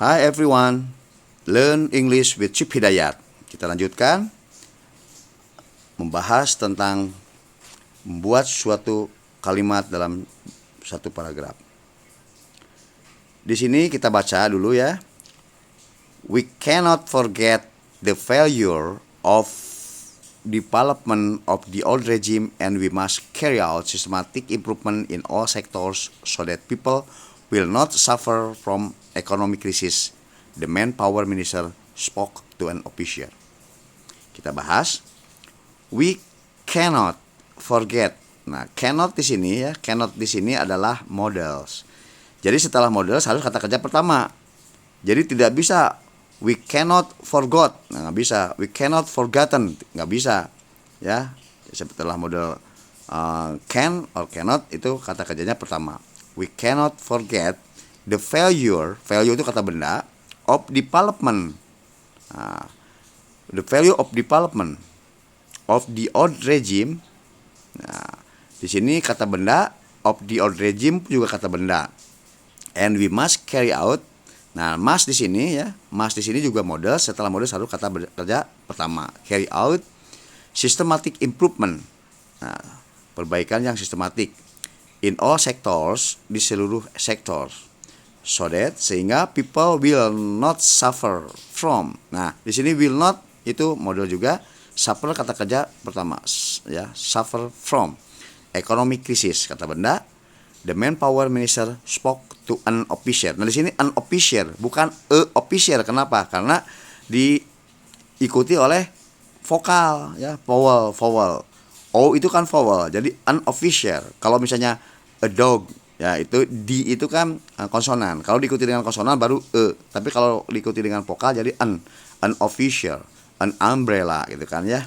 Hi everyone, learn English with Chip Hidayat. Kita lanjutkan membahas tentang membuat suatu kalimat dalam satu paragraf. Di sini kita baca dulu ya. We cannot forget the failure of development of the old regime, and we must carry out systematic improvement in all sectors so that people will not suffer from economic crisis, the Manpower Minister spoke to an official. Kita bahas. We cannot forget. Nah, cannot di sini ya, cannot di sini adalah models. Jadi setelah models harus kata kerja pertama. Jadi tidak bisa we cannot forgot. Nah, nggak bisa. We cannot forgotten. Nggak bisa. Ya, setelah model can or cannot itu kata kerjanya pertama. We cannot forget the failure itu kata benda, of development. Nah, the failure of development of the old regime. Nah, di sini kata benda, of the old regime juga kata benda. And we must carry out. Nah, must di sini ya, must di sini juga model. Setelah model selalu kata kerja pertama. Carry out systematic improvement. Nah, perbaikan yang sistematik in all sectors, di seluruh sektor, so that sehingga people will not suffer from. Nah, di sini will not itu model juga. Suffer kata kerja pertama ya, suffer from economic crisis kata benda. The Manpower Minister spoke to an official. Nah, di sini an official bukan a official. Kenapa? Karena diikuti oleh vokal ya, vowel. O itu kan vowel, jadi unofficial. Kalau misalnya a dog, ya itu di itu kan konsonan. Kalau diikuti dengan konsonan baru e. Tapi kalau diikuti dengan vokal jadi unofficial, an umbrella gitu kan ya.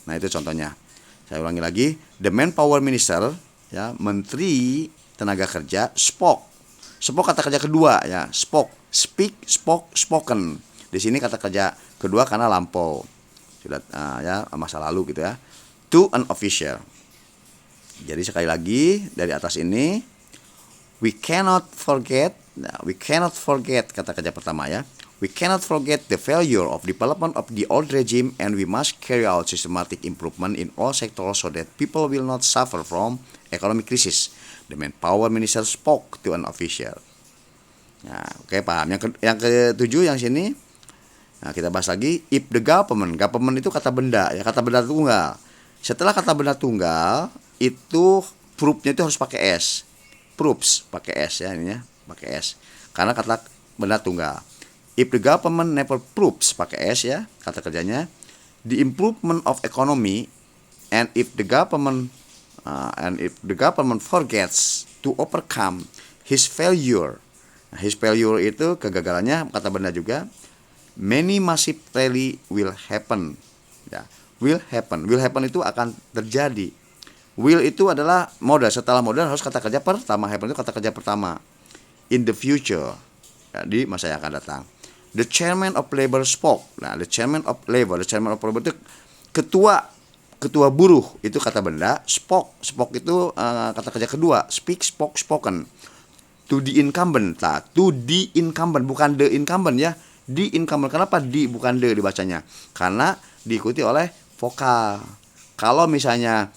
Nah, itu contohnya. Saya ulangi lagi, the Manpower Minister ya, Menteri Tenaga Kerja spoke. Spoke kata kerja kedua ya, spoke, speak, spoke, spoken. Di sini kata kerja kedua karena lampau. Sudah ya masa lalu gitu ya. To an official. Jadi sekali lagi dari atas ini, we cannot forget. Nah, we cannot forget kata kerja pertama ya. We cannot forget the failure of development of the old regime, and we must carry out systematic improvement in all sectors so that people will not suffer from economic crisis. The Manpower Minister spoke to an official. Nah, oke, paham. Yang ketujuh yang sini. Nah, kita bahas lagi. If the government itu kata benda ya, kata benda tunggal. Setelah kata benda tunggal itu proofnya itu harus pakai s. Proofs pakai s ya, ini ya, pakai s. Karena kata benda tunggal. If the government never proves pakai s ya, kata kerjanya. The improvement of economy, and if the government forgets to overcome his failure. Nah, his failure itu kegagalannya kata benda juga. Many massive rally will happen. Ya, will happen itu akan terjadi. Will itu adalah modal. Setelah modal harus kata kerja pertama. Happen itu kata kerja pertama. In the future, ya, di masa yang akan datang. The chairman of labor spoke. Nah, the chairman of labor itu ketua buruh itu kata benda. Spoke itu kata kerja kedua. Speak, spoke, spoken. To the incumbent. Nah, to the incumbent bukan the incumbent ya. The incumbent. Kenapa di bukan the dibacanya? Karena diikuti oleh vokal. Kalau misalnya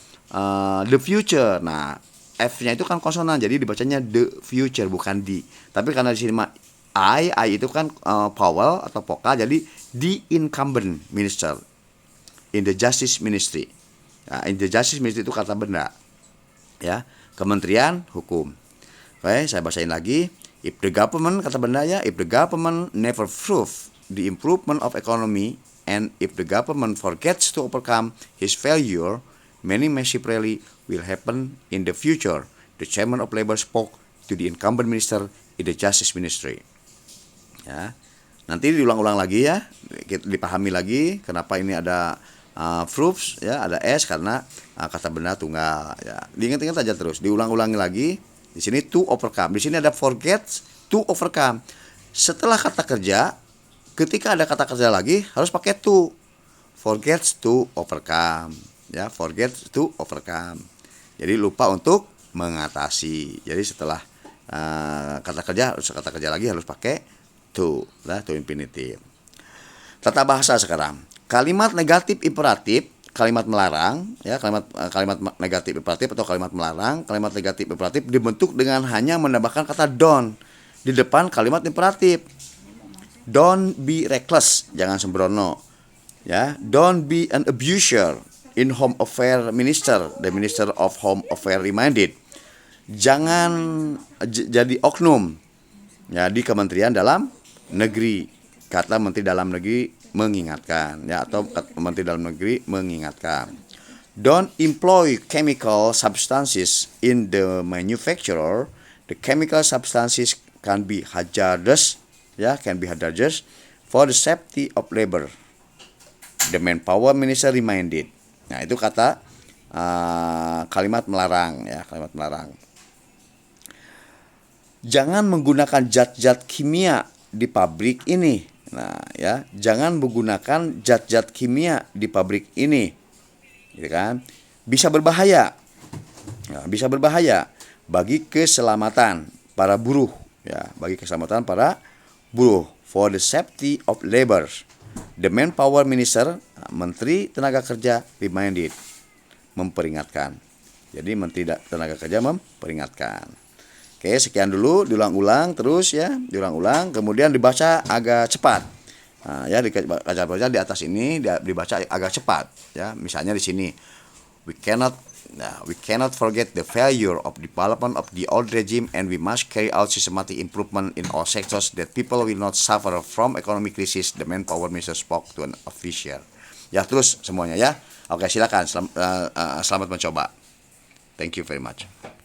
the future, nah F-nya itu kan konsonan, jadi dibacanya the future bukan di. Tapi karena di sini I itu kan vowel atau vokal, jadi the incumbent minister in the justice ministry. Nah, in the justice ministry itu kata benda, ya, Kementerian Hukum. Oke, saya bacain lagi. If the government kata benda ya, if the government never prove the improvement of economy, and if the government forgets to overcome his failure, many massive rally will happen in the future. The chairman of labor spoke to the incumbent minister in the justice ministry. Ya, nanti diulang-ulang lagi ya, dipahami lagi kenapa ini ada proofs ya, ada s karena kata benda tunggal ya. Diingat-ingat aja terus, diulang-ulangi lagi. Di sini to overcome, di sini ada forget to overcome. Setelah kata kerja, ketika ada kata kerja lagi harus pakai to. Forgets to overcome ya, forgets to overcome. Jadi lupa untuk mengatasi. Jadi setelah kata kerja lagi harus pakai to infinity. Tata bahasa sekarang. Kalimat negatif imperatif, kalimat melarang, ya, kalimat negatif imperatif atau kalimat melarang, kalimat negatif imperatif dibentuk dengan hanya menambahkan kata don't di depan kalimat imperatif. Don't be reckless, jangan sembrono. Ya, don't be an abuser. In Home Affairs Minister, the Minister of Home Affairs reminded. Jangan jadi oknum. Ya, di Kementerian Dalam Negeri. Kata Menteri Dalam Negeri mengingatkan, ya, atau Menteri Dalam Negeri mengingatkan. Don't employ chemical substances in the manufacturer. The chemical substances can be hazardous, ya, for the safety of labor. The Manpower Minister reminded. Nah, itu kata kalimat melarang, ya, kalimat melarang. Jangan menggunakan zat-zat kimia di pabrik ini. Nah, ya, jangan menggunakan zat-zat kimia di pabrik ini. Gitu kan? Bisa berbahaya. Nah, bisa berbahaya bagi keselamatan para buruh, ya, bagi keselamatan para buruh. For the safety of labor. The Manpower Minister, Menteri Tenaga Kerja reminded, memperingatkan. Jadi Menteri Tenaga Kerja memperingatkan. Oke, sekian dulu, diulang-ulang terus, ya, diulang-ulang, kemudian dibaca agak cepat. Nah, ya, baca di atas ini dibaca agak cepat, ya. Misalnya di sini, we cannot forget the failure of development of the old regime, and we must carry out systematic improvement in all sectors that people will not suffer from economic crisis. The Manpower Minister spoke to an official. Ya, terus semuanya, ya. Oke, silakan. Selamat mencoba. Thank you very much.